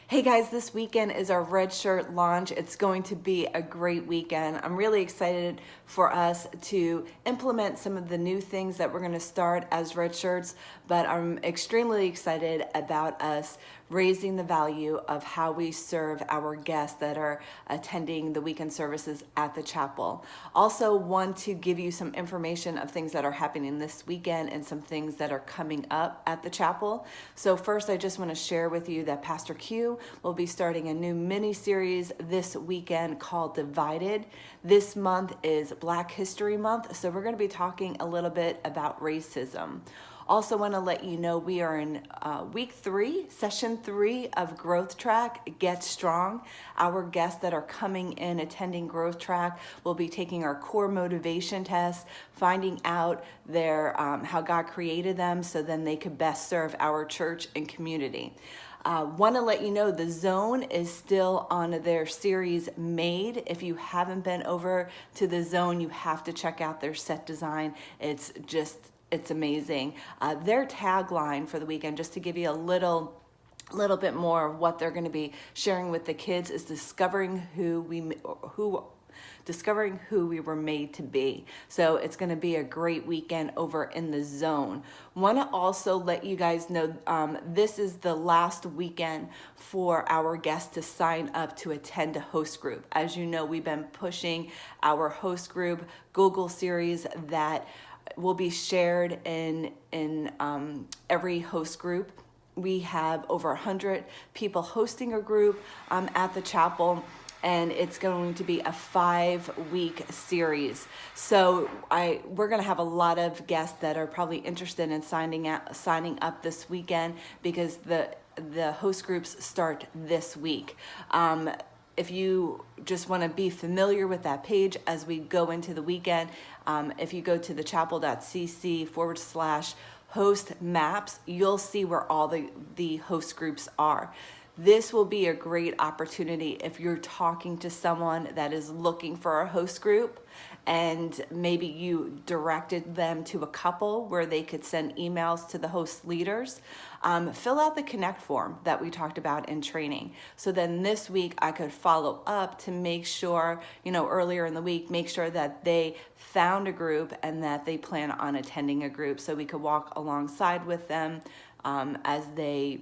Hey guys, this weekend is our Red Shirt launch. It's going to be a great weekend. I'm really excited for us to implement some of the new things that we're going to start as Red Shirts, but I'm extremely excited about us raising the value of how we serve our guests that are attending the weekend services at the chapel. Also want to give you some information of things that are happening this weekend and some things that are coming up at the chapel. So first, I just want to share with you that Pastor Q will be starting a new mini-series this weekend called Divided. This month is Black History Month, so we're going to be talking a little bit about racism. Also want to let you know we are in week 3, session 3 of Growth Track, Get Strong. Our guests that are coming in attending Growth Track will be taking our core motivation test, finding out how God created them so then they could best serve our church and community. Want to let you know the Zone is still on their series Made. If you haven't been over to the Zone, you have to check out their set design. It's amazing. Their tagline for the weekend, just to give you a little bit more of what they're going to be sharing with the kids, is discovering who we were made to be. So it's going to be a great weekend over in the Zone. Want to also let you guys know this is the last weekend for our guests to sign up to attend a host group. As you know, we've been pushing our host group Google series that will be shared in every host group. We have over 100 people hosting a group at the chapel, and it's going to be a 5-week series. So we're going to have a lot of guests that are probably interested in signing up this weekend because the host groups start this week. If you just want to be familiar with that page as we go into the weekend, if you go to thechapel.cc/host maps, you'll see where all the host groups are. This will be a great opportunity if you're talking to someone that is looking for a host group and maybe you directed them to a couple where they could send emails to the host leaders. Fill out the connect form that we talked about in training. So then this week I could follow up to make sure, earlier in the week, make sure that they found a group and that they plan on attending a group so we could walk alongside with them as they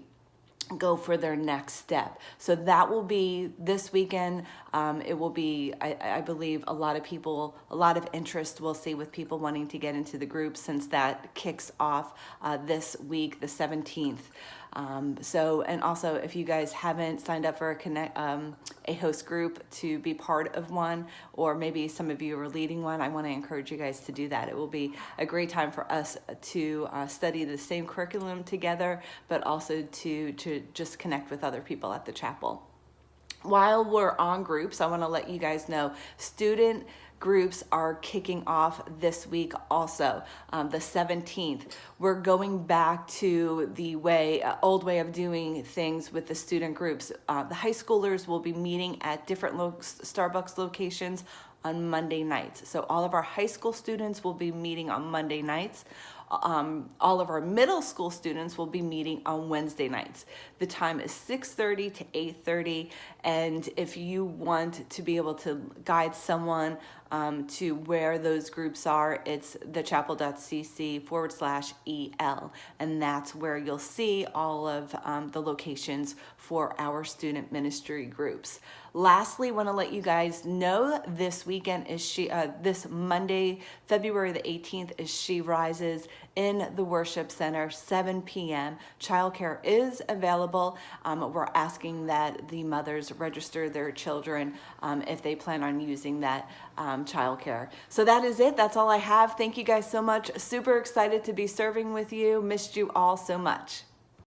go for their next step. So that will be this weekend. It will be, I believe, a lot of interest we'll see with people wanting to get into the group since that kicks off this week, the 17th. And also if you guys haven't signed up for a host group to be part of one, or maybe some of you are leading one, I want to encourage you guys to do that. It will be a great time for us to study the same curriculum together, but also to just connect with other people at the chapel. While we're on groups, I want to let you guys know student groups are kicking off this week also, the 17th. We're going back to the old way of doing things with the student groups. The high schoolers will be meeting at different Starbucks locations on Monday nights. So all of our high school students will be meeting on Monday nights. All of our middle school students will be meeting on Wednesday nights. The time is 6:30 to 8:30, and if you want to be able to guide someone to where those groups are, it's thechapel.cc/EL, and that's where you'll see all of the locations for our student ministry groups. Lastly, want to let you guys know this weekend is this Monday, February the 18th, is She Rises in the Worship Center, 7 p.m. Childcare is available. We're asking that the mothers register their children if they plan on using that childcare. So that is it. That's all I have. Thank you guys so much. Super excited to be serving with you. Missed you all so much.